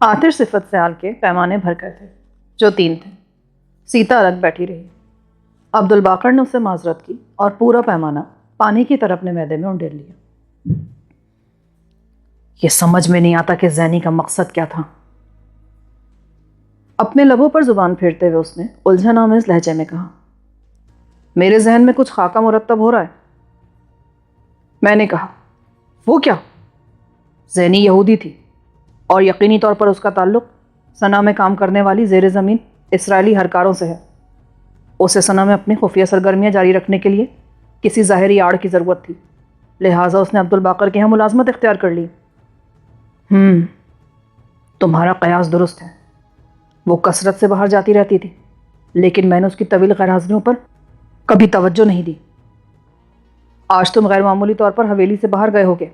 آتش صفت سیال کے پیمانے بھر گئے تھے جو 3 تھے۔ سیتا الگ بیٹھی رہی۔ عبدالباقر نے اسے معذرت کی اور پورا پیمانہ پانی کی طرح اپنے معدے میں انڈیل لیا۔ یہ سمجھ میں نہیں آتا کہ زینی کا مقصد کیا تھا۔ اپنے لبوں پر زبان پھیرتے ہوئے اس نے الجھن آمیز لہجے میں کہا، میرے ذہن میں کچھ خاکہ مرتب ہو رہا ہے۔ میں نے کہا، وہ کیا؟ زینی یہودی تھی اور یقینی طور پر اس کا تعلق صنعاء میں کام کرنے والی زیر زمین اسرائیلی ہرکاروں سے ہے۔ اسے صنعاء میں اپنی خفیہ سرگرمیاں جاری رکھنے کے لیے کسی ظاہری آڑ کی ضرورت تھی، لہٰذا اس نے عبدالباقر کے یہاں ملازمت اختیار کر لی۔ تمہارا قیاس درست ہے۔ وہ کثرت سے باہر جاتی رہتی تھی، لیکن میں نے اس کی طویل غیر حاضریوں پر کبھی توجہ نہیں دی۔ آج تم غیر معمولی طور پر حویلی سے باہر گئے ہوگے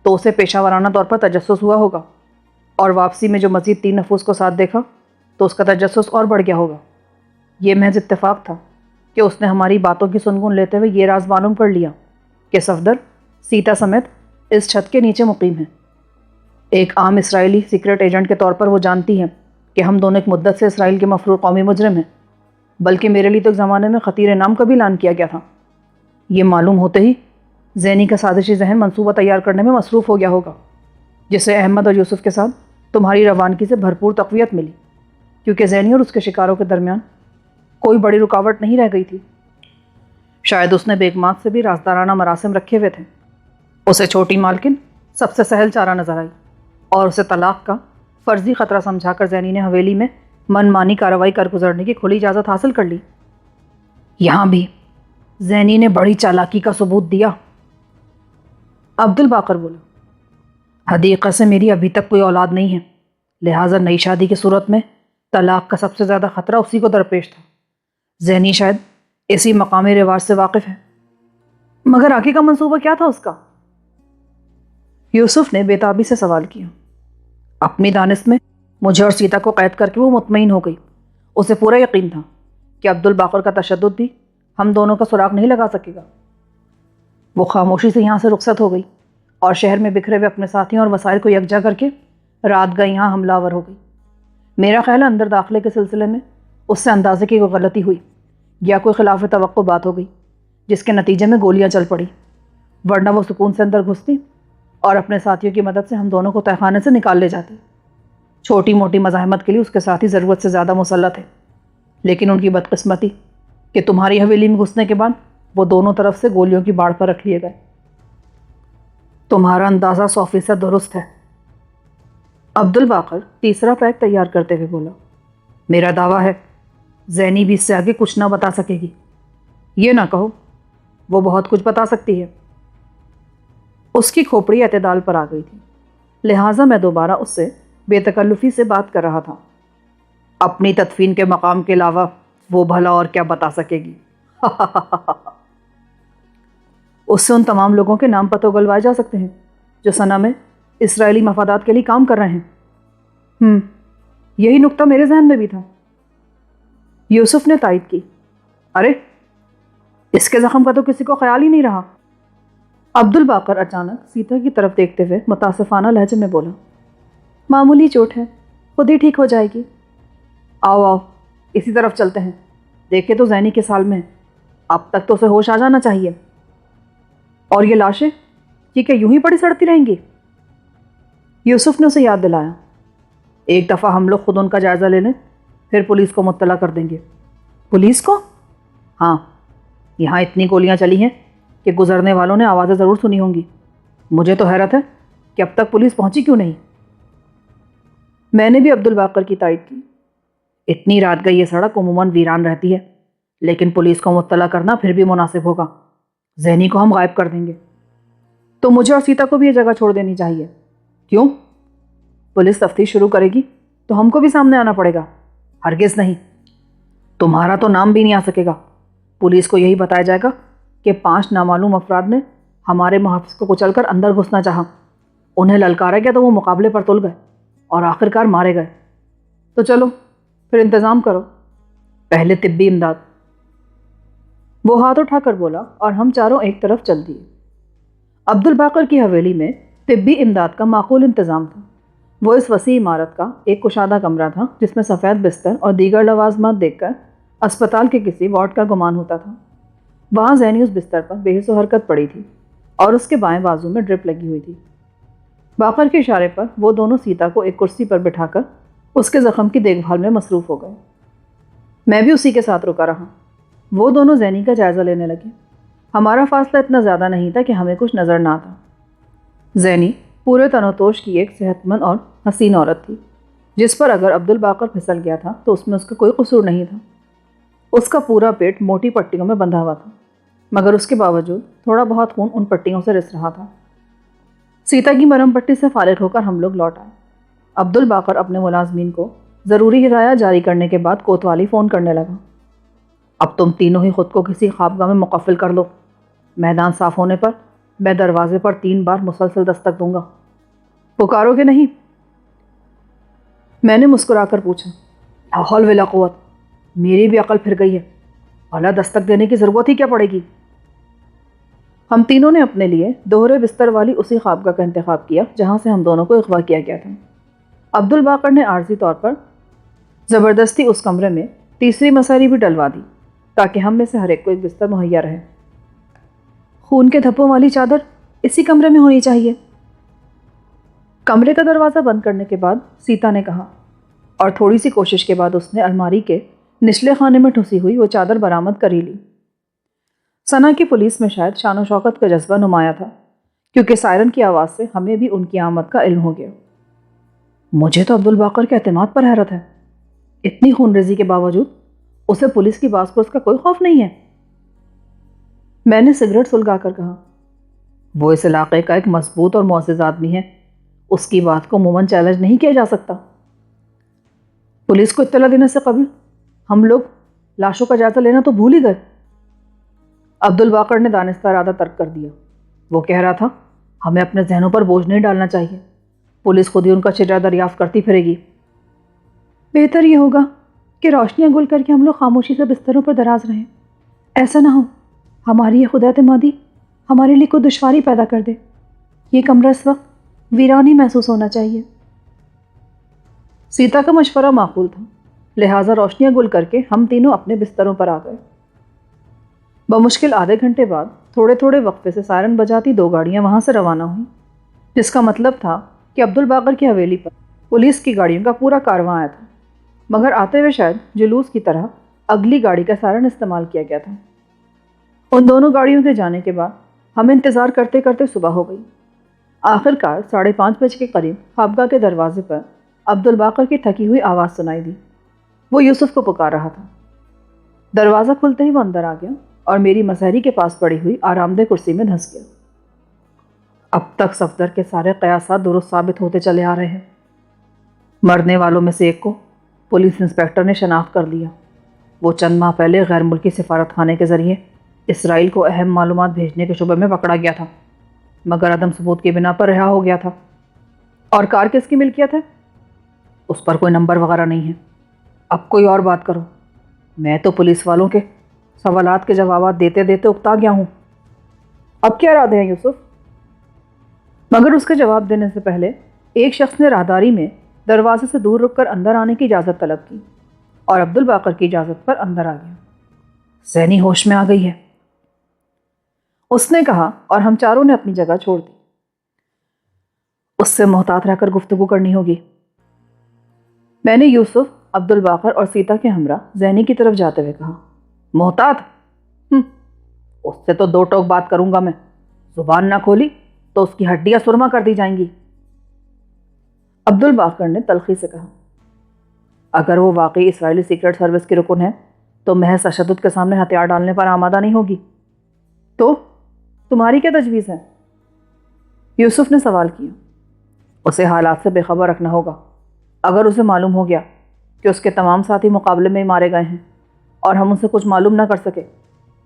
تو اسے پیشہ ورانہ طور پر تجسس ہوا ہوگا، اور واپسی میں جو مزید 3 نفوس کو ساتھ دیکھا تو اس کا تجسس اور بڑھ گیا ہوگا۔ یہ محض اتفاق تھا کہ اس نے ہماری باتوں کی سنگن لیتے ہوئے یہ راز معلوم کر لیا کہ صفدر سیتا سمیت اس چھت کے نیچے مقیم ہے۔ ایک عام اسرائیلی سیکرٹ ایجنٹ کے طور پر وہ جانتی ہے کہ ہم دونوں ایک مدت سے اسرائیل کے مفرور قومی مجرم ہیں، بلکہ میرے لیے تو ایک زمانے میں خطیر نام کا بھی اعلان کیا گیا تھا۔ یہ معلوم ہوتے ہی زینی کا سازشی ذہن منصوبہ تیار کرنے میں مصروف ہو گیا ہوگا، جسے احمد اور یوسف کے ساتھ تمہاری روانگی سے بھرپور تقویت ملی، کیونکہ زینی اور اس کے شکاروں کے درمیان کوئی بڑی رکاوٹ نہیں رہ گئی تھی۔ شاید اس نے بیگمات سے بھی رازدارانہ مراسم رکھے ہوئے تھے۔ اسے چھوٹی مالکن سب سے سہل چارہ نظر آئی اور اسے طلاق کا فرضی خطرہ سمجھا کر زینی نے حویلی میں من مانی کارروائی کر گزرنے کی کھلی اجازت حاصل کر لی۔ یہاں بھی زینی نے بڑی چالاکی کا ثبوت دیا، عبدالباقر بولا۔ حدیقہ سے میری ابھی تک کوئی اولاد نہیں ہے، لہٰذا نئی شادی کی صورت میں طلاق کا سب سے زیادہ خطرہ اسی کو درپیش تھا۔ زینی شاید اسی مقامی رواج سے واقف ہے، مگر آگے کا منصوبہ کیا تھا اس کا؟ یوسف نے بےتابی سے سوال کیا۔ اپنی دانست میں مجھے اور سیتا کو قید کر کے وہ مطمئن ہو گئی۔ اسے پورا یقین تھا کہ عبدالباقر کا تشدد بھی ہم دونوں کا سراغ نہیں لگا سکے گا۔ وہ خاموشی سے یہاں سے رخصت ہو گئی اور شہر میں بکھرے ہوئے اپنے ساتھیوں اور وسائل کو یکجا کر کے رات گئے یہاں حملہ آور ہو گئی۔ میرا خیال ہے اندر داخلے کے سلسلے میں اس سے اندازے کی کوئی غلطی ہوئی یا کوئی خلاف توقع بات ہو گئی، جس کے نتیجے میں گولیاں چل پڑی، ورنہ وہ سکون سے اندر گھستی اور اپنے ساتھیوں کی مدد سے ہم دونوں کو تہخانے سے نکال لے جاتے۔ چھوٹی موٹی مزاحمت کے لیے اس کے ساتھی ضرورت سے زیادہ مسلح تھے، لیکن ان کی بدقسمتی کہ تمہاری حویلی میں گھسنے کے بعد وہ دونوں طرف سے گولیوں کی باڑ پر رکھ لیے گئے۔ تمہارا اندازہ 100% درست ہے، عبدالباقر تیسرا پیک تیار کرتے ہوئے بولا۔ میرا دعویٰ ہے زینی بھی اس سے آگے کچھ نہ بتا سکے گی۔ یہ نہ کہو وہ بہت کچھ بتا سکتی ہے۔ اس کی کھوپڑی اعتدال پر آ گئی تھی، لہٰذا میں دوبارہ اس سے بے تکلفی سے بات کر رہا تھا۔ اپنی تدفین کے مقام کے علاوہ وہ بھلا اور کیا بتا سکے گی؟ اس سے ان تمام لوگوں کے نام پتہ اگلوائے جا سکتے ہیں جو صنعاء میں اسرائیلی مفادات کے لیے کام کر رہے ہیں۔ یہی نکتہ میرے ذہن میں بھی تھا، یوسف نے تائید کی۔ ارے اس کے زخم کا تو کسی کو خیال ہی نہیں رہا۔ عبدالباقر اچانک سیتا کی طرف دیکھتے ہوئے متاسفانہ لہجے میں بولا، معمولی چوٹ ہے، خود ہی ٹھیک ہو جائے گی۔ آؤ آؤ اسی طرف چلتے ہیں، دیکھے تو زینی کس حال میں ہے، اب تک تو اسے ہوش آ جانا چاہیے۔ اور یہ لاشیں یہ کیا یوں ہی پڑی سڑتی رہیں گی؟ یوسف نے اسے یاد دلایا۔ ایک دفعہ ہم لوگ خود ان کا جائزہ لے لیں، پھر پولیس کو مطلع کر دیں گے۔ پولیس کو؟ ہاں، یہاں اتنی گولیاں چلی ہیں کہ گزرنے والوں نے آوازیں ضرور سنی ہوں گی۔ مجھے تو حیرت ہے کہ اب تک پولیس پہنچی کیوں نہیں۔ میں نے بھی عبدالباقر کی تائید کی۔ اتنی رات گئی یہ سڑک عموماً ویران رہتی ہے، لیکن پولیس کو مطلع کرنا پھر بھی مناسب ہوگا۔ زینی کو ہم غائب کر دیں گے تو مجھے اور سیتا کو بھی یہ جگہ چھوڑ دینی چاہیے۔ کیوں؟ پولیس تفتیش شروع کرے گی تو ہم کو بھی سامنے آنا پڑے گا۔ ہرگز نہیں، تمہارا تو نام بھی نہیں آ سکے گا۔ پولیس کو یہی بتایا جائے گا کہ 5 نامعلوم افراد نے ہمارے محافظ کو کچل کر اندر گھسنا چاہا، انہیں للکارا گیا تو وہ مقابلے پر تل گئے اور آخرکار مارے گئے۔ تو چلو پھر انتظام کرو، پہلے طبی امداد۔ وہ ہاتھ اٹھا کر بولا اور ہم چاروں ایک طرف چل دیے۔ عبدالباقر کی حویلی میں طبی امداد کا معقول انتظام تھا، وہ اس وسیع عمارت کا ایک کشادہ کمرہ تھا جس میں سفید بستر اور دیگر لوازمات دیکھ کر اسپتال کے کسی وارڈ کا گمان ہوتا تھا۔ وہاں زینی اس بستر پر بے حس و حرکت پڑی تھی اور اس کے بائیں بازو میں ڈرپ لگی ہوئی تھی۔ باقر کے اشارے پر وہ دونوں سیتا کو ایک کرسی پر بٹھا کر اس کے زخم کی دیکھ بھال میں مصروف ہو گئے۔ میں بھی اسی کے ساتھ رکا رہا۔ وہ دونوں زینی کا جائزہ لینے لگے۔ ہمارا فاصلہ اتنا زیادہ نہیں تھا کہ ہمیں کچھ نظر نہ آتا۔ زینی پورے تن و توش کی ایک صحت مند اور حسین عورت تھی، جس پر اگر عبدالباقر پھسل گیا تھا تو اس میں اس کا کوئی قصور نہیں تھا۔ اس کا پورا پیٹ موٹی پٹیوں میں بندھا ہوا تھا، مگر اس کے باوجود تھوڑا بہت خون ان پٹیوں سے رس رہا تھا۔ سیتا کی مرہم پٹی سے فارغ ہو کر ہم لوگ لوٹ آئے۔ عبدالباقر اپنے ملازمین کو ضروری ہدایات جاری کرنے کے بعد کوتوالی فون کرنے لگا۔ اب تم تینوں ہی خود کو کسی خوابگاہ میں مقفل کر لو۔ میدان صاف ہونے پر میں دروازے پر 3 بار مسلسل دستک دوں گا۔ پکارو گے نہیں؟ میں نے مسکرا کر پوچھا۔ لا حول ولا قوت، میری بھی عقل پھر گئی ہے۔ بھلا دستک دینے کی ضرورت ہی کیا پڑے گی؟ ہم تینوں نے اپنے لیے دوہرے بستر والی اسی خوابگاہ کا انتخاب کیا جہاں سے ہم دونوں کو اغوا کیا گیا تھا۔ عبدالباقر نے عارضی طور پر زبردستی اس کمرے میں تیسری مساری بھی ڈلوا دی تاکہ ہم میں سے ہر ایک کو ایک بستر مہیا رہے۔ خون کے دھبوں والی چادر اسی کمرے میں ہونی چاہیے۔ کمرے کا دروازہ بند کرنے کے بعد سیتا نے کہا، اور تھوڑی سی کوشش کے بعد اس نے الماری کے نچلے خانے میں ٹھسی ہوئی وہ چادر برآمد کر ہی لی۔ ثنا کی پولیس میں شاید شان و شوکت کا جذبہ نمایاں تھا، کیونکہ سائرن کی آواز سے ہمیں بھی ان کی آمد کا علم ہو گیا۔ مجھے تو عبدالباقر کے اعتماد پر حیرت ہے۔ اتنی خون ریزی کے باوجود اسے پولیس کی باز پرس کا کوئی خوف نہیں ہے۔ میں نے سگریٹ سلگا کر کہا، وہ اس علاقے کا ایک مضبوط اور معزز آدمی ہے، اس کی بات کو عموماً چیلنج نہیں کیا جا سکتا۔ پولیس کو اطلاع دینے سے قبل ہم لوگ لاشوں کا جائزہ لینا تو بھول ہی گئے۔ عبدالباقر نے دانستہ ارادہ ترک کر دیا۔ وہ کہہ رہا تھا، ہمیں اپنے ذہنوں پر بوجھ نہیں ڈالنا چاہیے، پولیس خود ہی ان کا چہرہ دریافت کرتی پھرے گی۔ بہتر یہ ہوگا کہ روشنیاں گل کر کے ہم لوگ خاموشی سے بستروں پر دراز رہیں۔ ایسا نہ ہو ہماری یہ خود اعتمادی ہمارے لیے کوئی دشواری پیدا کر دے۔ یہ کمرہ اس وقت ویران ہی محسوس ہونا چاہیے۔ سیتا کا مشورہ معقول تھا، لہٰذا روشنیاں گل کر کے ہم تینوں اپنے بستروں پر آ گئے۔ بمشکل آدھے گھنٹے بعد تھوڑے تھوڑے وقفے سے سائرن بجاتی 2 گاڑیاں وہاں سے روانہ ہوئیں، جس کا مطلب تھا کہ عبدالباقر کی حویلی پر پولیس کی گاڑیوں کا پورا کارواں آیا تھا، مگر آتے ہوئے شاید جلوس کی طرح اگلی گاڑی کا سائرن استعمال کیا گیا تھا۔ ان دونوں گاڑیوں کے جانے کے بعد ہمیں انتظار کرتے کرتے صبح ہو گئی۔ آخر کار 5:30 بجے کے قریب خوابگاہ کے دروازے پر عبدالباقر کی تھکی ہوئی آواز سنائی دی۔ وہ یوسف کو پکار رہا تھا۔ دروازہ کھلتے ہی وہ اندر آ گیا اور میری مسحری کے پاس پڑی ہوئی آرام دہ کرسی میں دھنس گیا۔ اب تک صفدر کے سارے قیاسات درست ثابت ہوتے چلے آ رہے ہیں۔ مرنے والوں میں سے ایک کو پولیس انسپکٹر نے شناخت کر لیا۔ وہ چند ماہ پہلے غیر ملکی سفارت خانے کے ذریعے اسرائیل کو اہم معلومات بھیجنے کے شبے میں پکڑا گیا تھا، مگر عدم ثبوت کی بنا پر رہا ہو گیا تھا۔ اور کار کس کی ملکیت ہے؟ اس پر کوئی نمبر وغیرہ نہیں ہے۔ اب کوئی اور بات کرو، میں تو پولیس والوں کے سوالات کے جوابات دیتے دیتے اکتا گیا ہوں۔ اب کیا ارادے ہیں یوسف؟ مگر اس کے جواب دینے سے پہلے ایک شخص نے راہداری میں دروازے سے دور رک کر اندر آنے کی اجازت طلب کی اور عبدالباقر کی اجازت پر اندر آ گیا۔ زینی ہوش میں آ گئی ہے، اس نے کہا، اور ہم چاروں نے اپنی جگہ چھوڑ دی۔ اس سے محتاط رہ کر گفتگو کرنی ہوگی۔ میں نے یوسف، عبدالباقر اور سیتا کے ہمراہ زینی کی طرف جاتے ہوئے کہا، محتاط؟ اس سے تو 2 ٹوک بات کروں گا میں، زبان نہ کھولی تو اس کی ہڈیاں سرما کر دی جائیں گی۔ عبدالباقر نے تلخی سے کہا، اگر وہ واقعی اسرائیلی سیکرٹ سروس کی رکن ہے تو محض تشدد کے سامنے ہتھیار ڈالنے پر آمادہ نہیں ہوگی۔ تو تمہاری کیا تجویز ہے؟ یوسف نے سوال کیا۔ اسے حالات سے بے خبر رکھنا ہوگا۔ اگر اسے معلوم ہو گیا کہ اس کے تمام ساتھی مقابلے میں مارے گئے ہیں اور ہم اسے کچھ معلوم نہ کر سکے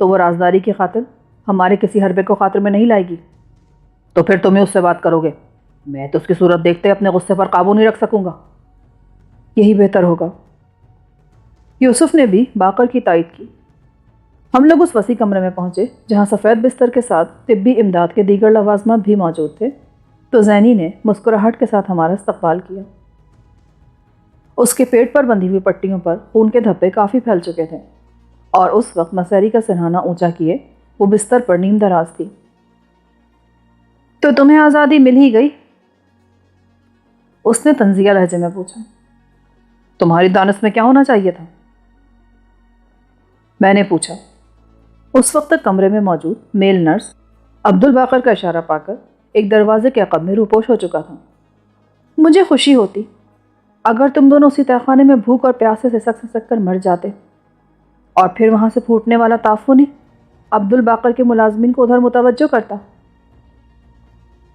تو وہ رازداری کی خاطر ہمارے کسی حربے کو خاطر میں نہیں لائے گی۔ تو پھر تمہیں اس سے بات کرو گے، میں تو اس کی صورت دیکھتے اپنے غصے پر قابو نہیں رکھ سکوں گا۔ یہی بہتر ہوگا۔ یوسف نے بھی باقر کی تائید کی۔ ہم لوگ اس وسیع کمرے میں پہنچے جہاں سفید بستر کے ساتھ طبی امداد کے دیگر لوازمات بھی موجود تھے تو زینی نے مسکراہٹ کے ساتھ ہمارا استقبال کیا۔ اس کے پیٹ پر بندھی ہوئی پٹیوں پر خون کے دھبے کافی پھیل چکے تھے اور اس وقت مسیری کا سرہانہ اونچا کیے وہ بستر پر نیم دراز تھی۔ تو تمہیں آزادی مل ہی گئی؟ اس نے طنزیہ لہجے میں پوچھا۔ تمہاری دانش میں کیا ہونا چاہیے تھا؟ میں نے پوچھا۔ اس وقت تک کمرے میں موجود میل نرس عبدالباقر کا اشارہ پا کر ایک دروازے کے عقب میں روپوش ہو چکا تھا۔ مجھے خوشی ہوتی اگر تم دونوں اسی تہخانے میں بھوک اور پیاس سے سسک کر مر جاتے اور پھر وہاں سے پھوٹنے والا تعفن عبدالباقر کے ملازمین کو ادھر متوجہ کرتا۔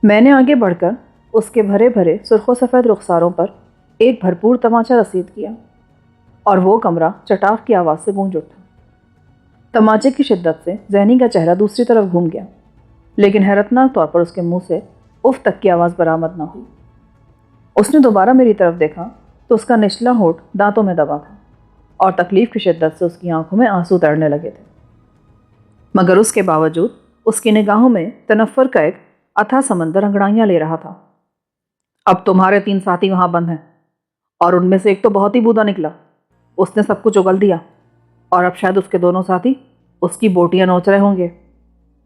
میں نے آگے بڑھ کر اس کے بھرے بھرے سرخ و سفید رخساروں پر ایک بھرپور تماچا رسید کیا اور وہ کمرہ چٹاخ کی آواز سے گونج اٹھا۔ تماچے کی شدت سے زینی کا چہرہ دوسری طرف گھوم گیا، لیکن حیرتناک طور پر اس کے منہ سے اف تک کی آواز برآمد نہ ہوئی۔ اس نے دوبارہ میری طرف دیکھا تو اس کا نچلا ہونٹ دانتوں میں دبا تھا اور تکلیف کی شدت سے اس کی آنکھوں میں آنسو تیرنے لگے تھے، مگر اس کے باوجود اس کی نگاہوں میں تنفر کا ایک اتھا سمندر انگڑائیاں لے رہا تھا۔ اب تمہارے 3 ساتھی وہاں بند ہیں اور ان میں سے ایک تو بہت ہی بودا نکلا، اس نے سب کچھ اگل دیا اور اب شاید اس کے دونوں ساتھی اس کی بوٹیاں نوچ رہے ہوں گے۔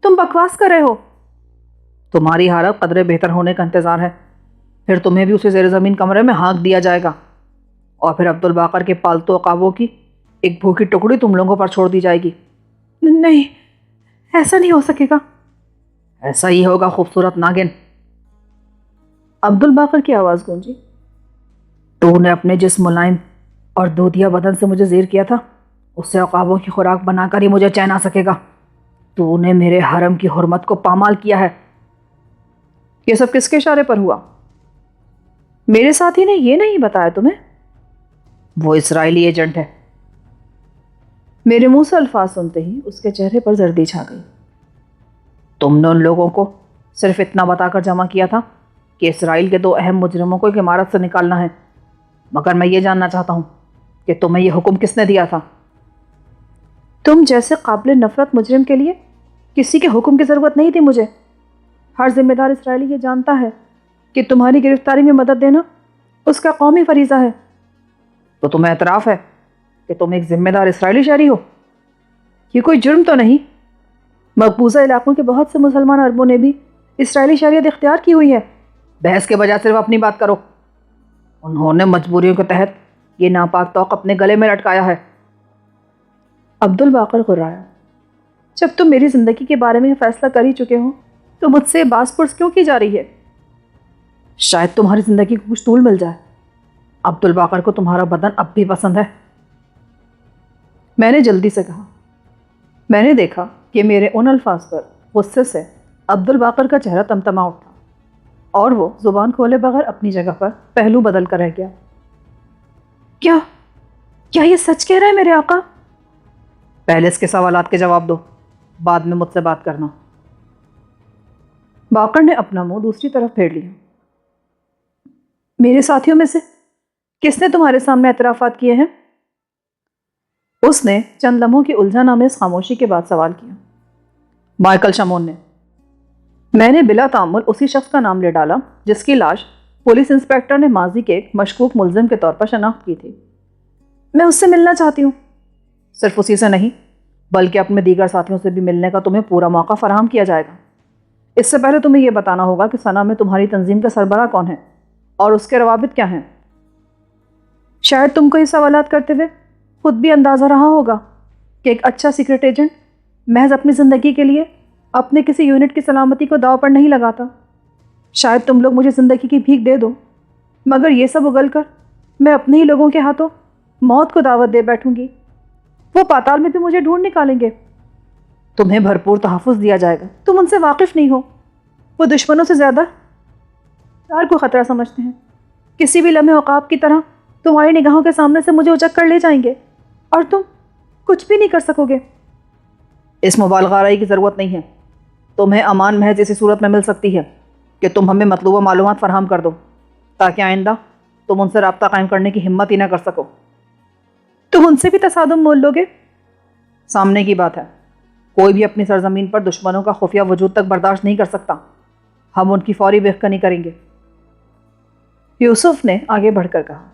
تم بکواس کر رہے ہو۔ تمہاری حالت قدرے بہتر ہونے کا انتظار ہے، پھر تمہیں بھی اسے زیر زمین کمرے میں ہانک دیا جائے گا اور پھر عبدالباقر کے پالتو عقابوں کی ایک بھوکی ٹکڑی تم لوگوں پر چھوڑ دی جائے گی۔ نہیں، ایسا نہیں ہو سکے گا۔ ایسا ہی ہوگا خوبصورت ناگن، عبدالباقر کی آواز گونجی۔ تو نے اپنے جسم ملائم اور دودھیا بدن سے مجھے زیر کیا تھا، اس سے عقابوں کی خوراک بنا کر ہی مجھے چین آ سکے گا۔ تو نے میرے حرم کی حرمت کو پامال کیا ہے۔ یہ سب کس کے اشارے پر ہوا؟ میرے ساتھی نے یہ نہیں بتایا تمہیں؟ وہ اسرائیلی ایجنٹ ہے۔ میرے منہ سے الفاظ سنتے ہی اس کے چہرے پر زردی چھا گئی۔ تم نے ان لوگوں کو صرف اتنا بتا کر جمع کیا تھا کہ اسرائیل کے 2 اہم مجرموں کو ایک عمارت سے نکالنا ہے، مگر میں یہ جاننا چاہتا ہوں کہ تمہیں یہ حکم کس نے دیا تھا؟ تم جیسے قابل نفرت مجرم کے لیے کسی کے حکم کی ضرورت نہیں تھی مجھے۔ ہر ذمہ دار اسرائیلی یہ جانتا ہے کہ تمہاری گرفتاری میں مدد دینا اس کا قومی فریضہ ہے۔ تو تمہیں اعتراف ہے کہ تم ایک ذمہ دار اسرائیلی شہری ہو؟ یہ کوئی جرم تو نہیں؟ مقبوضہ علاقوں کے بہت سے مسلمان عربوں نے بھی اسرائیلی شہریت اختیار کی ہوئی ہے۔ بحث کے بجائے صرف اپنی بات کرو۔ انہوں نے مجبوریوں کے تحت یہ ناپاک توق اپنے گلے میں لٹکایا ہے۔ عبدالباقر غرایا۔ جب تم میری زندگی کے بارے میں فیصلہ کر ہی چکے ہو تو مجھ سے باز پرس کیوں کی جا رہی ہے؟ شاید تمہاری زندگی کو کچھ طول مل جائے۔ عبدالباقر کو تمہارا بدن اب بھی پسند ہے۔ میں نے جلدی سے کہا۔ میں نے دیکھا کہ میرے ان الفاظ پر غصے سے عبدالباقر کا چہرہ تمتما اٹھا اور وہ زبان کھولے بغیر اپنی جگہ پر پہلو بدل کر رہ گیا۔ کیا یہ سچ کہہ رہا ہے میرے آقا؟ پہلے اس کے سوالات کے جواب دو، بعد میں مجھ سے بات کرنا۔ باقر نے اپنا منہ دوسری طرف پھیر لیا۔ میرے ساتھیوں میں سے کس نے تمہارے سامنے اعترافات کیے ہیں؟ اس نے چند لمحوں کی الجھن آمیز خاموشی کے بعد سوال کیا۔ مائیکل شمون نے۔ میں نے بلا تعامل اسی شخص کا نام لے ڈالا جس کی لاش پولیس انسپیکٹر نے ماضی کے ایک مشکوک ملزم کے طور پر شناخت کی تھی۔ میں اس سے ملنا چاہتی ہوں۔ صرف اسی سے نہیں بلکہ اپنے دیگر ساتھیوں سے بھی ملنے کا تمہیں پورا موقع فراہم کیا جائے گا۔ اس سے پہلے تمہیں یہ بتانا ہوگا کہ سنا میں تمہاری تنظیم کا سربراہ کون ہے اور اس کے روابط کیا ہیں۔ شاید تم کو یہ سوالات کرتے ہوئے خود بھی اندازہ رہا ہوگا کہ ایک اچھا سیکرٹ ایجنٹ محض اپنی زندگی کے لیے اپنے کسی یونٹ کی سلامتی کو داؤ پر نہیں لگاتا۔ شاید تم لوگ مجھے زندگی کی بھیک دے دو، مگر یہ سب اگل کر میں اپنے ہی لوگوں کے ہاتھوں موت کو دعوت دے بیٹھوں گی۔ وہ پاتال میں بھی مجھے ڈھونڈ نکالیں گے۔ تمہیں بھرپور تحفظ دیا جائے گا، تم ان سے واقف نہیں ہو۔ وہ دشمنوں سے زیادہ دار کو خطرہ سمجھتے ہیں۔ کسی بھی لمحے عقاب کی طرح تمہاری نگاہوں کے سامنے سے مجھے اچک کر لے جائیں گے اور تم کچھ بھی نہیں کر سکو گے۔ اس مبالغہ آرائی کی ضرورت نہیں ہے۔ تمہیں امان محض اسی صورت میں مل سکتی ہے کہ تم ہمیں مطلوبہ معلومات فراہم کر دو تاکہ آئندہ تم ان سے رابطہ قائم کرنے کی ہمت ہی نہ کر سکو۔ تم ان سے بھی تصادم مول لو گے؟ سامنے کی بات ہے، کوئی بھی اپنی سرزمین پر دشمنوں کا خفیہ وجود تک برداشت نہیں کر سکتا۔ ہم ان کی فوری بحقانی کریں گے۔ یوسف نے آگے بڑھ کر کہا،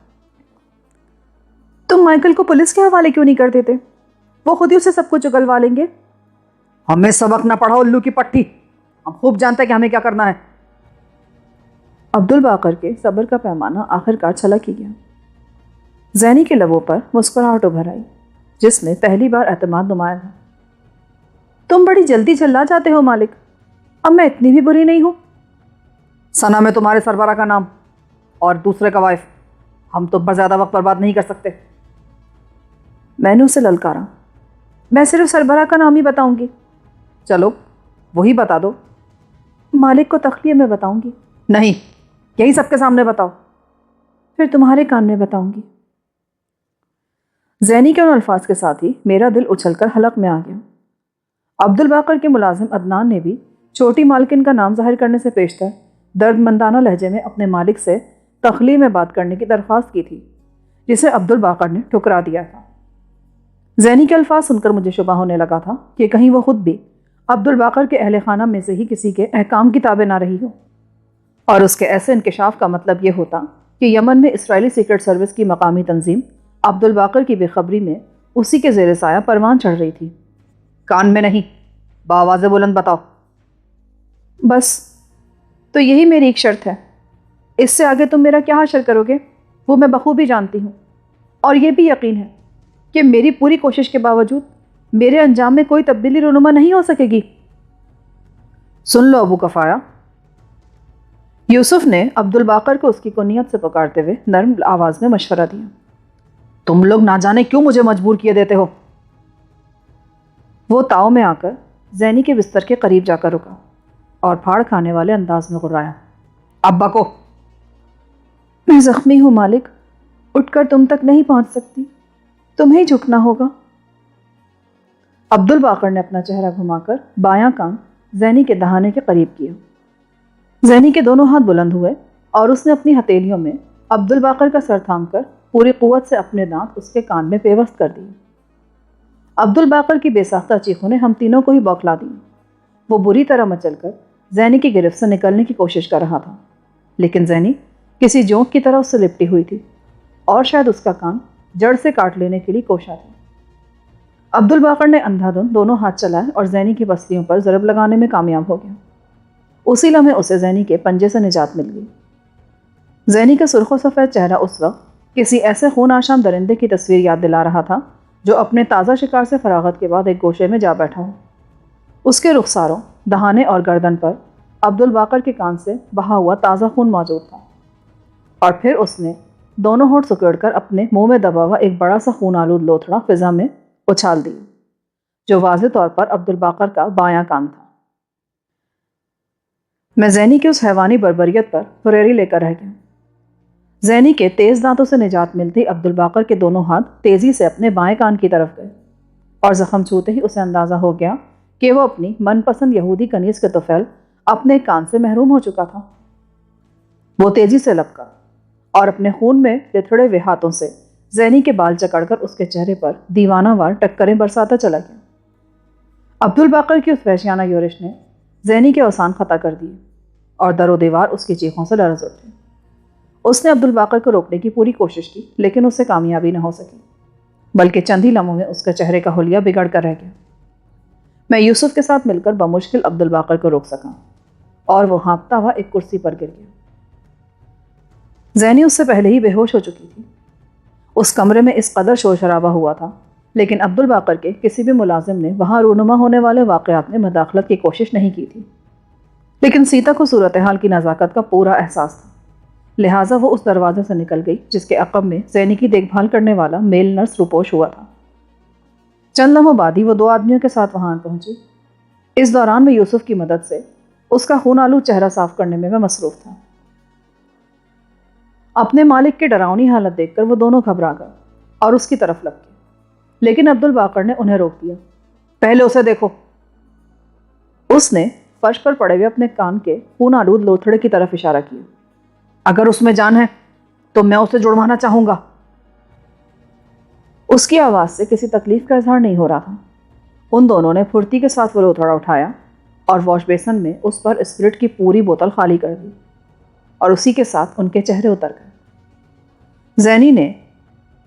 تم مائیکل کو پولیس کے حوالے کیوں نہیں کر دیتے؟ وہ خود ہی اسے سب کچھ اگلوا لیں گے۔ ہمیں سبق نہ پڑھاؤ الو کی پٹھی، ہم خوب جانتے ہیں کہ ہمیں کیا کرنا ہے۔ عبدالباقر کے صبر کا پیمانہ آخر کار چھلک ہی گیا۔ زینی کے لبوں پر مسکراہٹ ابھر آئی، جس میں پہلی بار اعتماد نمایاں تھا۔ تم بڑی جلدی جھلا جاتے ہو مالک، اب میں اتنی بھی بری نہیں ہوں۔ ثنا میں تمہارے سربراہ کا نام اور دوسرے کا وائف، ہم تم پر زیادہ وقت برباد نہیں کر سکتے۔ میں نے اسے للکارا، میں صرف سربراہ کا نام ہی بتاؤں گی۔ چلو وہی بتا دو۔ مالک کو تخلیہ میں بتاؤں گی۔ نہیں، یہی سب کے سامنے بتاؤ۔ پھر تمہارے کان میں بتاؤں گی۔ زینی کے ان الفاظ کے ساتھ ہی میرا دل اچھل کر حلق میں آ گیا۔ عبدالباقر کے ملازم عدنان نے بھی چھوٹی مالکن کا نام ظاہر کرنے سے پیشتر درد مندانہ لہجے میں اپنے مالک سے تخلیہ میں بات کرنے کی درخواست کی تھی، جسے عبدالباقر نے ٹھکرا دیا تھا۔ زینی کے الفاظ سن کر مجھے شبہ ہونے لگا تھا کہ کہیں وہ خود بھی عبدالباقر کے اہل خانہ میں سے ہی کسی کے احکام کی تابع نہ رہی ہو، اور اس کے ایسے انکشاف کا مطلب یہ ہوتا کہ یمن میں اسرائیلی سیکرٹ سروس کی مقامی تنظیم عبدالباقر کی بے خبری میں اسی کے زیر سایہ پروان چڑھ رہی تھی۔ کان میں نہیں، بآواز بلند بتاؤ۔ بس تو یہی میری ایک شرط ہے، اس سے آگے تم میرا کیا حشر کرو گے وہ میں بخوبی جانتی ہوں، اور یہ بھی یقین ہے کہ میری پوری کوشش کے باوجود میرے انجام میں کوئی تبدیلی رونما نہیں ہو سکے گی۔ سن لو ابو کفایہ، یوسف نے عبدالباقر کو اس کی کنیت سے پکارتے ہوئے نرم آواز میں مشورہ دیا۔ تم لوگ نہ جانے کیوں مجھے مجبور کیے دیتے ہو۔ وہ تاؤ میں آ کر زینی کے بستر کے قریب جا کر رکا اور پھاڑ کھانے والے انداز میں غرایا، ابا کو۔ میں زخمی ہوں مالک، اٹھ کر تم تک نہیں پہنچ سکتی، تمہیں جھکنا ہوگا۔ عبدالباقر نے اپنا چہرہ گھما کر بایاں کان زینی کے دہانے کے قریب کیا۔ زینی کے دونوں ہاتھ بلند ہوئے اور اس نے اپنی ہتھیلیوں میں عبدالباقر کا سر تھام کر پوری قوت سے اپنے دانت اس کے کان میں پیوست کر دیے۔ عبدالباقر کی بے ساختہ چیخوں نے ہم تینوں کو ہی بوکھلا دی۔ وہ بری طرح مچل کر زینی کی گرفت سے نکلنے کی کوشش کر رہا تھا، لیکن زینی کسی جونک کی طرح اس سے لپٹی ہوئی تھی اور شاید اس کا کان جڑ سے کاٹ لینے کے لیے کوشاں تھی۔ عبدالباقر نے اندھا دھند دونوں ہاتھ چلائے اور زینی کی پسلیوں پر ضرب لگانے میں کامیاب ہو گیا۔ اسی لمحے اسے زینی کے پنجے سے نجات مل گئی۔ زینی کا سرخ و سفید چہرہ اس وقت کسی ایسے خون آشام درندے کی تصویر یاد دلا رہا تھا جو اپنے تازہ شکار سے فراغت کے بعد ایک گوشے میں جا بیٹھا ہو۔ اس کے رخساروں، دہانے اور گردن پر عبدالباقر کے کان سے بہا ہوا تازہ خون موجود تھا، اور پھر اس نے دونوں ہونٹ سکیڑ کر اپنے منہ میں دبا ہوا ایک بڑا سا خون آلود لوتھڑا فضا میں اچھال دیا، جو واضح طور پر عبدالباقر کا بایاں کان تھا۔ میں زینی کی اس حیوانی بربریت پر پھریری لے کر رہ گیا۔ زینی کے تیز دانتوں سے نجات ملتی عبدالباقر کے دونوں ہاتھ تیزی سے اپنے بائیں کان کی طرف گئے، اور زخم چھوتے ہی اسے اندازہ ہو گیا کہ وہ اپنی من پسند یہودی کنیز کے طفیل اپنے کان سے محروم ہو چکا تھا۔ وہ تیزی سے لپکا اور اپنے خون میں لتھڑے ہوئے ہاتھوں سے زینی کے بال جکڑ کر اس کے چہرے پر دیوانہ وار ٹکریں برساتا چلا گیا۔ عبدالباقر کی اس وحشیانہ یورش نے زینی کے اوسان خطا کر دیے اور در و دیوار اس کی چیخوں سے لرز اٹھے۔ اس نے عبدالباقر کو روکنے کی پوری کوشش کی، لیکن اسے کامیابی نہ ہو سکی، بلکہ چند ہی لمحوں میں اس کے چہرے کا حلیہ بگڑ کر رہ گیا۔ میں یوسف کے ساتھ مل کر بمشکل عبدالباقر کو روک سکا، اور وہ ہانپتا ہوا ایک کرسی پر گر گیا۔ زینی اس سے پہلے ہی بے ہوش ہو چکی تھی۔ اس کمرے میں اس قدر شور شرابہ ہوا تھا، لیکن عبدالباقر کے کسی بھی ملازم نے وہاں رونما ہونے والے واقعات میں مداخلت کی کوشش نہیں کی تھی، لیکن سیتا کو صورتحال کی نزاکت کا پورا احساس تھا، لہٰذا وہ اس دروازے سے نکل گئی جس کے عقب میں زینی کی دیکھ بھال کرنے والا میل نرس روپوش ہوا تھا۔ چند لمحوں بعد ہی وہ دو آدمیوں کے ساتھ وہاں پہنچی۔ اس دوران میں یوسف کی مدد سے اس کا خون آلود چہرہ صاف کرنے میں مصروف تھا۔ اپنے مالک کی ڈراؤنی حالت دیکھ کر وہ دونوں گھبرا گئے اور اس کی طرف لپکے، لیکن عبدالباقر نے انہیں روک دیا۔ پہلے اسے دیکھو۔ اس نے فرش پر پڑے ہوئے اپنے کان کے خون آلود لوتھڑے کی طرف اشارہ کیا۔ اگر اس میں جان ہے تو میں اسے جڑوانا چاہوں گا۔ اس کی آواز سے کسی تکلیف کا اظہار نہیں ہو رہا تھا۔ ان دونوں نے پھرتی کے ساتھ وہ لوتھڑا اٹھایا اور واش بیسن میں اس پر اسپرٹ کی پوری بوتل خالی کر دی، اور اسی کے ساتھ ان کے چہرے اتر گئے۔ زینی نے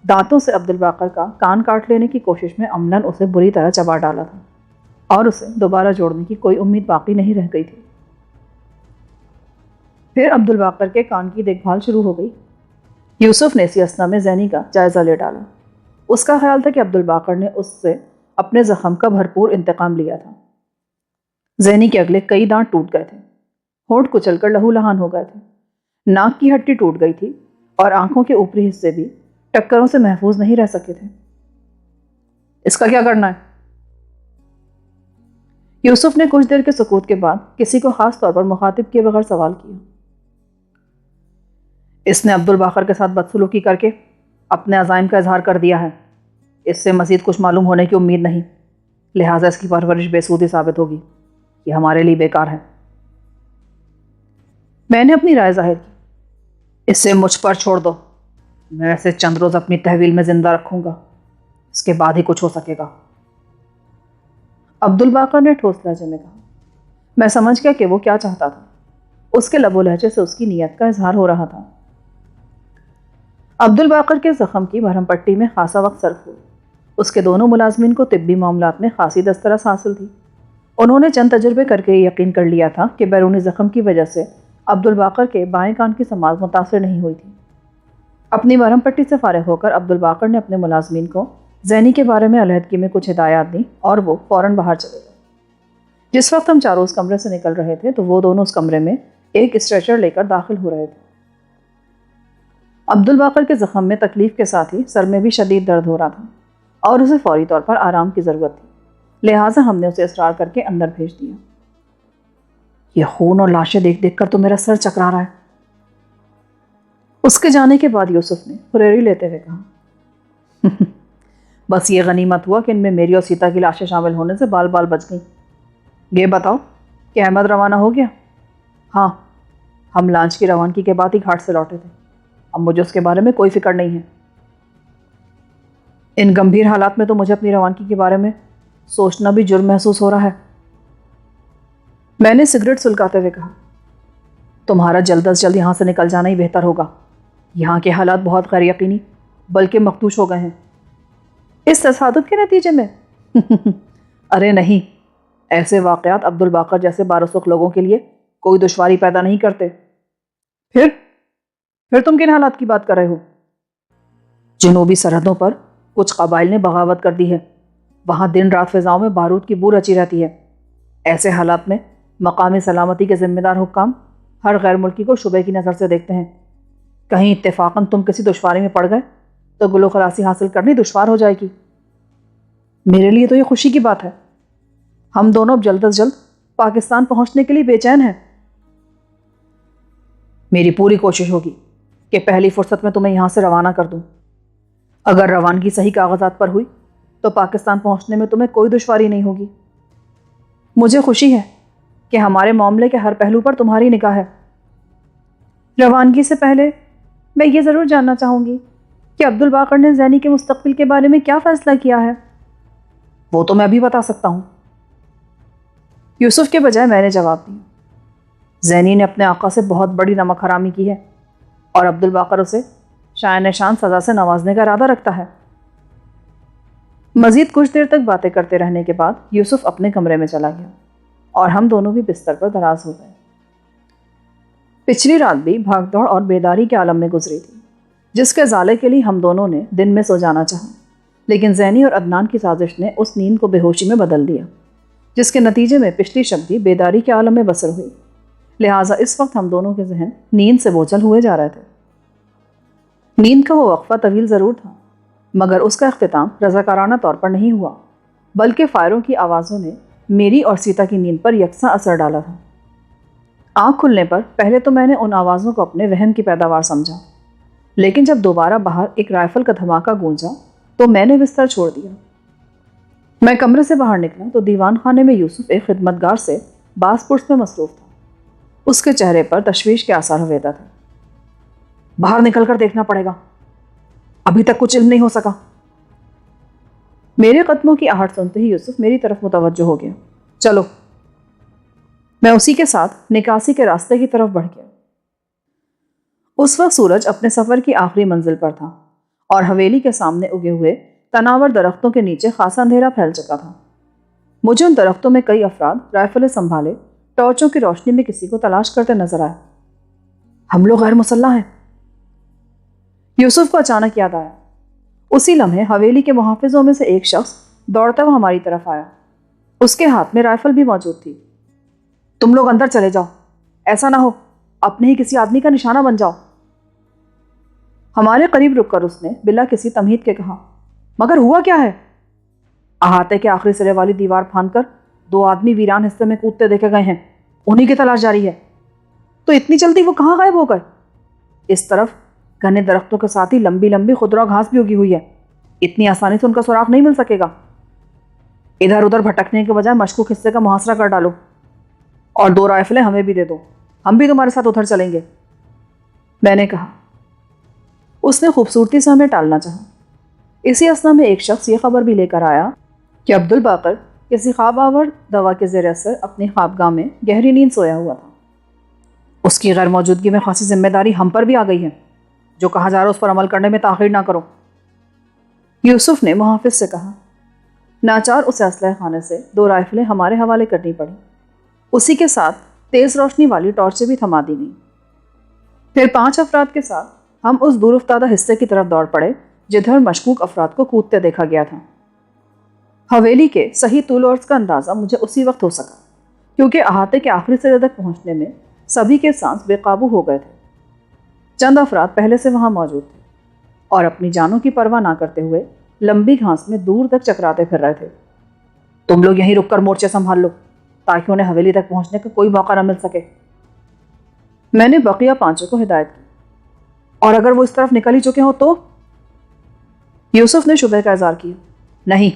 دانتوں سے عبدالباقر کا کان کاٹ لینے کی کوشش میں عملاً اسے بری طرح چبا ڈالا تھا، اور اسے دوبارہ جوڑنے کی کوئی امید باقی نہیں رہ گئی تھی۔ پھر عبدالباقر کے کان کی دیکھ بھال شروع ہو گئی۔ یوسف نے اسی اثنا میں زینی کا جائزہ لے ڈالا۔ اس کا خیال تھا کہ عبدالباقر نے اس سے اپنے زخم کا بھرپور انتقام لیا تھا۔ زینی کے اگلے کئی دانت ٹوٹ گئے تھے، ہونٹ کچل کر لہو لہان ہو گئے تھے، ناک کی ہڈی ٹوٹ گئی تھی، اور آنکھوں کے اوپری حصے بھی ٹکروں سے محفوظ نہیں رہ سکے تھے۔ اس کا کیا کرنا ہے؟ یوسف نے کچھ دیر کے سکوت کے بعد کسی کو خاص طور پر مخاطب کیے بغیر سوال کیا۔ اس نے عبدالباقر کے ساتھ بدسلوکی کر کے اپنے عزائم کا اظہار کر دیا ہے۔ اس سے مزید کچھ معلوم ہونے کی امید نہیں، لہٰذا اس کی پرورش بے سودی ثابت ہوگی، یہ ہمارے لیے بیکار ہے۔ میں نے اپنی رائے ظاہر کی۔ اسے مجھ پر چھوڑ دو، میں اسے چند روز اپنی تحویل میں زندہ رکھوں گا، اس کے بعد ہی کچھ ہو سکے گا۔ عبدالباقر نے ٹھوس لہجے میں کہا۔ میں سمجھ گیا کہ وہ کیا چاہتا تھا۔ اس کے لب و لہجے سے اس کی نیت کا اظہار ہو رہا تھا۔ عبدالباقر کے زخم کی مرہم پٹی میں خاصا وقت صرف ہوا۔ اس کے دونوں ملازمین کو طبی معاملات میں خاصی دسترس حاصل تھی۔ انہوں نے چند تجربے کر کے یقین کر لیا تھا کہ بیرونی زخم کی وجہ سے عبدالباقر کے بائیں کان کی سماعت متاثر نہیں ہوئی تھی۔ اپنی مرہم پٹی سے فارغ ہو کر عبدالباقر نے اپنے ملازمین کو زینی کے بارے میں علیحدگی میں کچھ ہدایات دیں، اور وہ فوراً باہر چلے گئے۔ جس وقت ہم چاروں اس کمرے سے نکل رہے تھے تو وہ دونوں اس کمرے میں ایک اسٹریچر لے کر داخل ہو رہے تھے۔ عبدالباقر کے زخم میں تکلیف کے ساتھ ہی سر میں بھی شدید درد ہو رہا تھا، اور اسے فوری طور پر آرام کی ضرورت تھی، لہٰذا ہم نے اسے اصرار کر کے اندر بھیج دیا۔ یہ خون اور لاشیں دیکھ دیکھ کر تو میرا سر چکرا رہا ہے۔ اس کے جانے کے بعد یوسف نے ہریری لیتے ہوئے کہا، بس یہ غنیمت ہوا کہ ان میں میری اور سیتا کی لاشیں شامل ہونے سے بال بال بچ گئیں۔ یہ بتاؤ کہ احمد روانہ ہو گیا؟ ہاں، ہم لانچ کی روانگی کے بعد ہی گھاٹ سے لوٹے تھے۔ اب مجھے اس کے بارے میں کوئی فکر نہیں ہے۔ ان گمبھیر حالات میں تو مجھے اپنی روانگی کے بارے میں سوچنا بھی جرم محسوس ہو رہا ہے۔ میں نے سگریٹ سلگاتے ہوئے کہا، تمہارا جلد از جلد یہاں سے نکل جانا ہی بہتر ہوگا۔ یہاں کے حالات بہت غیر یقینی بلکہ مخدوش ہو گئے ہیں۔ اس تصادم کے نتیجے میں؟ ارے نہیں، ایسے واقعات عبدالباقر جیسے بارسخ لوگوں کے لیے کوئی دشواری پیدا نہیں کرتے۔ پھر تم کن حالات کی بات کر رہے ہو؟ جنوبی سرحدوں پر کچھ قبائل نے بغاوت کر دی ہے، وہاں دن رات فضاؤں میں بارود کی بو رچی رہتی ہے۔ ایسے حالات میں مقامی سلامتی کے ذمہ دار حکام ہر غیر ملکی کو شبے کی نظر سے دیکھتے ہیں۔ کہیں اتفاقاً تم کسی دشواری میں پڑ گئے تو گلو خلاصی حاصل کرنی دشوار ہو جائے گی۔ میرے لیے تو یہ خوشی کی بات ہے۔ ہم دونوں اب جلد از جلد پاکستان پہنچنے کے لیے بے چین ہیں۔ میری پوری کوشش ہوگی کہ پہلی فرصت میں تمہیں یہاں سے روانہ کر دوں۔ اگر روانگی صحیح کاغذات پر ہوئی تو پاکستان پہنچنے میں تمہیں کوئی دشواری نہیں ہوگی۔ مجھے خوشی ہے کہ ہمارے معاملے کے ہر پہلو پر تمہاری نگاہ ہے۔ روانگی سے پہلے میں یہ ضرور جاننا چاہوں گی کہ عبدالباقر نے زینی کے مستقبل کے بارے میں کیا فیصلہ کیا ہے؟ وہ تو میں ابھی بتا سکتا ہوں، یوسف کے بجائے میں نے جواب دیا۔ زینی نے اپنے آقا سے بہت بڑی نمک حرامی کی ہے، اور عبدالباقر اسے شائن شان سزا سے نوازنے کا ارادہ رکھتا ہے۔ مزید کچھ دیر تک باتیں کرتے رہنے کے بعد یوسف اپنے کمرے میں چلا گیا، اور ہم دونوں بھی بستر پر دراز ہو گئے۔ پچھلی رات بھی بھاگ دوڑ اور بیداری کے عالم میں گزری تھی، جس کے ازالے کے لیے ہم دونوں نے دن میں سو جانا چاہا، لیکن زینی اور عدنان کی سازش نے اس نیند کو بے ہوشی میں بدل دیا، جس کے نتیجے میں پچھلی شب بھی بیداری کے عالم میں بسر ہوئی۔ لہٰذا اس وقت ہم دونوں کے ذہن نیند سے بوجھل ہوئے جا رہے تھے۔ نیند کا وہ وقفہ طویل ضرور تھا، مگر اس کا اختتام رضاکارانہ طور پر نہیں ہوا، بلکہ فائروں کی آوازوں نے میری اور سیتا کی نیند پر یکساں اثر ڈالا تھا۔ آنکھ کھلنے پر پہلے تو میں نے ان آوازوں کو اپنے وہم کی پیداوار سمجھا، لیکن جب دوبارہ باہر ایک رائفل کا دھماکہ گونجا تو میں نے بستر چھوڑ دیا۔ میں کمرے سے باہر نکلا تو دیوان خانے میں یوسف ایک خدمتگار سے باز پرس میں مصروف تھا۔ اس کے چہرے پر تشویش کے آثار ہویدا تھا۔ باہر نکل کر دیکھنا پڑے گا، ابھی تک کچھ علم نہیں ہو سکا۔ میرے قدموں کی آہٹ سنتے ہی یوسف میری طرف متوجہ ہو گیا۔ چلو۔ میں اسی کے ساتھ نکاسی کے راستے کی طرف بڑھ گیا۔ اس وقت سورج اپنے سفر کی آخری منزل پر تھا اور حویلی کے سامنے اگے ہوئے تناور درختوں کے نیچے خاصا اندھیرا پھیل چکا تھا۔ مجھے ان درختوں میں کئی افراد رائفلیں سنبھالے ٹارچوں کی روشنی میں کسی کو تلاش کرتے نظر آئے۔ ہم لوگ غیر مسلح ہیں، یوسف کو اچانک یاد آیا۔ اسی لمحے حویلی کے محافظوں میں سے ایک شخص دوڑتا ہوا ہماری طرف آیا۔ اس کے ہاتھ میں رائفل بھی موجود تھی۔ تم لوگ اندر چلے جاؤ، ایسا نہ ہو اپنے ہی کسی آدمی کا نشانہ بن جاؤ۔ ہمارے قریب رک کر اس نے بلا کسی تمہید کے کہا، مگر ہوا کیا ہے؟ احاطے کے آخری سرے والی دیوار پھاند کر 2 آدمی ویران حصے میں کودتے دیکھے گئے ہیں، انہی کی تلاش جاری ہے۔ تو اتنی جلدی وہ کہاں غائب ہو گئے؟ اس طرف گھنے درختوں کے ساتھ ہی لمبی لمبی خضرا گھاس بھی اگی ہوئی ہے، اتنی آسانی سے ان کا سراغ نہیں مل سکے گا۔ ادھر ادھر بھٹکنے کے بجائے مشکوک حصے کا محاصرہ کر ڈالو، اور 2 رائفلیں ہمیں بھی دے دو، ہم بھی تمہارے ساتھ ادھر چلیں گے، میں نے کہا۔ اس نے خوبصورتی سے ہمیں ٹالنا چاہا۔ اسی اثنا میں ایک شخص یہ خبر بھی لے کر آیا کہ عبدالباقر کسی خواب آور دوا کے زیر اثر اپنی خوابگاہ میں گہری نیند سویا ہوا تھا۔ اس کی غیر موجودگی میں خاصی ذمہ داری ہم پر بھی آ گئی ہے، جو کہا جا رہا اس پر عمل کرنے میں تاخیر نہ کرو، یوسف نے محافظ سے کہا۔ ناچار اسے اسلحہ خانے سے 2 رائفلیں ہمارے حوالے کرنی پڑی، اسی کے ساتھ تیز روشنی والی ٹارچیں بھی تھما دی گئیں۔ پھر 5 افراد کے ساتھ ہم اس دور افتادہ حصے کی طرف دوڑ پڑے جدھر مشکوک افراد کو کودتے دیکھا گیا تھا۔ حویلی کے صحیح طول و عرض کا اندازہ مجھے اسی وقت ہو سکا، کیونکہ احاطے کے آخری سرے تک پہنچنے میں سبھی کے سانس بے قابو ہو گئے تھے۔ چند افراد پہلے سے وہاں موجود تھے اور اپنی جانوں کی پرواہ نہ کرتے ہوئے لمبی گھاس میں دور تک چکراتے پھر رہے تھے۔ تم لوگ یہیں رک کر مورچے سنبھال لو تاکہ انہیں حویلی تک پہنچنے کا کوئی موقع نہ مل سکے، میں نے بقیہ 5 کو ہدایت کی۔ اور اگر وہ اس طرف نکل ہی چکے ہوں تو؟ یوسف نے شبہ کا اظہار کیا۔ نہیں،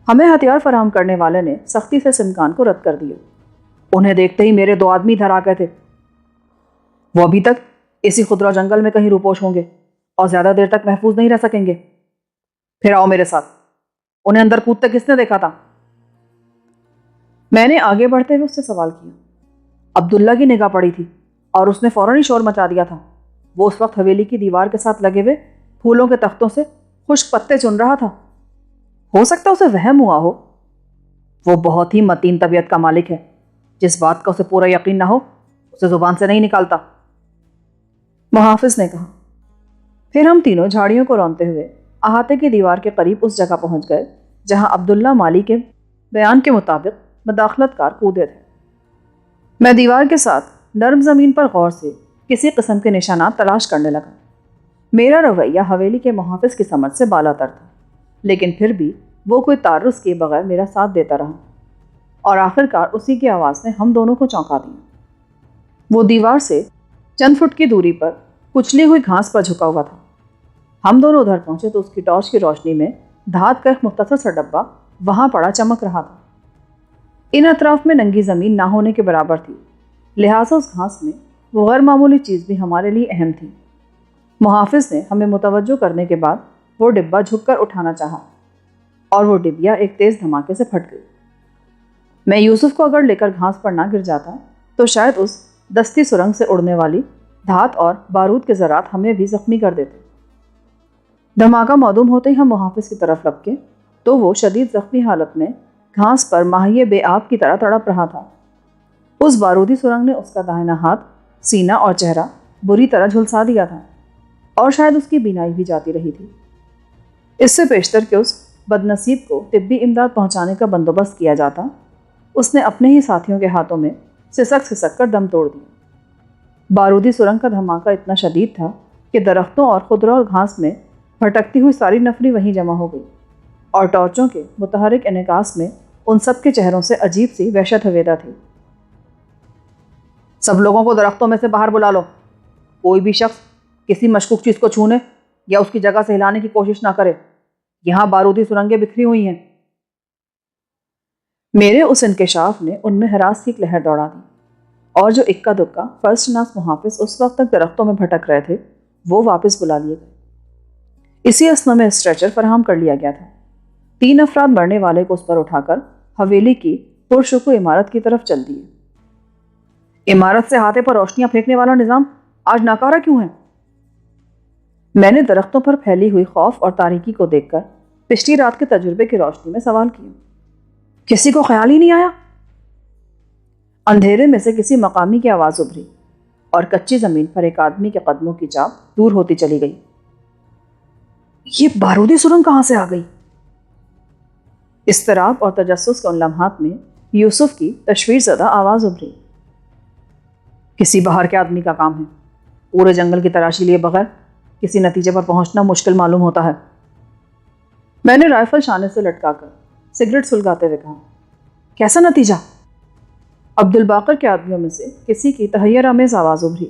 ہمیں ہتھیار فراہم کرنے والے نے سختی سے اس امکان کو رد کر دیا۔ انہیں دیکھتے ہی میرے 2 آدمی ادھر آ گئے تھے، وہ ابھی تک اسی خضرا جنگل میں کہیں روپوش ہوں گے اور زیادہ دیر تک محفوظ نہیں رہ سکیں گے۔ پھر آؤ میرے ساتھ، انہیں اندر کودتے کس نے دیکھا تھا؟ میں نے آگے بڑھتے ہوئے اس سے سوال کیا۔ عبداللہ کی نگاہ پڑی تھی اور اس نے فوراً ہی شور مچا دیا تھا۔ وہ اس وقت حویلی کی دیوار کے ساتھ لگے ہوئے پھولوں کے تختوں سے خشک پتے چن رہا تھا۔ ہو سکتا اسے وہم ہوا ہو، وہ بہت ہی متین طبیعت کا مالک ہے، جس بات کا اسے پورا یقین نہ ہو اسے زبان سے نہیں نکالتا، محافظ نے کہا۔ پھر ہم تینوں جھاڑیوں کو رونتے ہوئے احاطے کی دیوار کے قریب اس جگہ پہنچ گئے جہاں عبداللہ مالی کے بیان کے مطابق مداخلت کار کودے تھے۔ میں دیوار کے ساتھ نرم زمین پر غور سے کسی قسم کے نشانات تلاش کرنے لگا۔ میرا رویہ حویلی کے محافظ کی سمجھ سے بالا تر تھا، لیکن پھر بھی وہ کوئی تعرض کیے بغیر میرا ساتھ دیتا رہا، اور آخر کار اسی کی آواز نے ہم دونوں کو چونکا دیا۔ وہ دیوار سے چند فٹ کی دوری پر کچلی ہوئی گھاس پر جھکا ہوا تھا۔ ہم دونوں ادھر پہنچے تو اس کی ٹارچ کی روشنی میں دھات کا ایک مختصر سا ڈبہ وہاں پڑا چمک رہا تھا۔ ان اطراف میں ننگی زمین نہ ہونے کے برابر تھی، لہٰذا اس گھاس میں وہ غیر معمولی چیز بھی ہمارے لیے اہم تھی۔ محافظ نے ہمیں متوجہ کرنے کے بعد وہ ڈبہ جھک کر اٹھانا چاہا اور وہ ڈبیا ایک تیز دھماکے سے پھٹ گئی۔ میں یوسف کو اگر لے کر گھاس پر نہ گر جاتا تو شاید اس دستی سرنگ سے اڑنے والی دھات اور بارود کے ذرات ہمیں بھی زخمی کر دیتے۔ دھماکہ معدوم ہوتے ہی ہم محافظ کی طرف لپکے تو وہ شدید زخمی حالت میں گھاس پر ماہی بے آب کی طرح تڑپ رہا تھا۔ اس بارودی سرنگ نے اس کا داہنا ہاتھ، سینہ اور چہرہ بری طرح جھلسا دیا تھا، اور شاید اس کی بینائی بھی جاتی رہی تھی۔ اس سے بیشتر کہ اس بد نصیب کو طبی امداد پہنچانے کا بندوبست کیا جاتا، اس نے اپنے ہی ساتھیوں کے ہاتھوں میں سسک کر دم توڑ دیا۔ بارودی سرنگ کا دھماکہ اتنا شدید تھا کہ درختوں اور خضرا اور گھاس میں بھٹکتی ہوئی ساری نفری وہیں جمع ہو گئی، اور ٹارچوں کے متحرک انعکاس میں ان سب کے چہروں سے عجیب سی وحشت حویدہ تھی۔ سب لوگوں کو درختوں میں سے باہر بلا لو، کوئی بھی شخص کسی مشکوک چیز کو چھونے یا اس کی جگہ سے ہلانے کی کوشش نہ کرے، یہاں بارودی سرنگیں بکھری ہوئی ہیں۔ میرے اس انکشاف نے ان میں ہراس کی ایک لہر دوڑا دی، اور جو اکا دکا فرض شناس محافظ اس وقت تک درختوں میں بھٹک رہے تھے وہ واپس بلا لیے گئے۔ اسی اثنا میں اسٹریچر فراہم کر لیا گیا تھا۔ 3 افراد مرنے والے کو اس پر اٹھا کر حویلی کی پرشکو عمارت کی طرف چل دیے۔ عمارت سے ہاتھے پر روشنیاں پھینکنے والا نظام آج ناکارہ کیوں ہے؟ میں نے درختوں پر پھیلی ہوئی خوف اور تاریکی کو دیکھ کر پچھلی رات کے تجربے کی روشنی میں سوال کیا۔ کسی کو خیال ہی نہیں آیا؟ اندھیرے میں سے کسی مقامی کی آواز ابھری اور کچی زمین پر ایک آدمی کے قدموں کی چاپ دور ہوتی چلی گئی۔ یہ بارودی سرنگ کہاں سے آ گئی؟ اضطراب اور تجسس کے ان لمحات میں یوسف کی تشویش زدہ آواز ابھری۔ کسی باہر کے آدمی کا کام ہے۔ پورے جنگل کی تلاشی لیے بغیر کسی نتیجے پر پہنچنا مشکل معلوم ہوتا ہے۔ میں نے رائفل شانے سے لٹکا کر سگریٹ سلگاتے ہوئے کہا، کیسا نتیجہ؟ عبد الباقر کے آدمیوں میں سے کسی کی تحیر آمیز آواز ابھری۔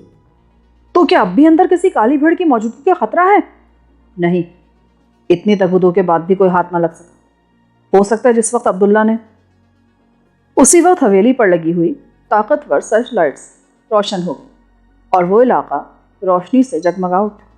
تو کیا اب بھی اندر کسی کالی بھیڑ کی موجودگی کا خطرہ ہے؟ نہیں، اتنی تگودو کے بعد بھی کوئی ہاتھ نہ لگ سکا۔ ہو سکتا ہے جس وقت عبداللہ نے… اسی وقت حویلی پر لگی ہوئی طاقتور سرچ لائٹس روشن ہو گئی اور وہ علاقہ روشنی سے جگمگا اٹھا۔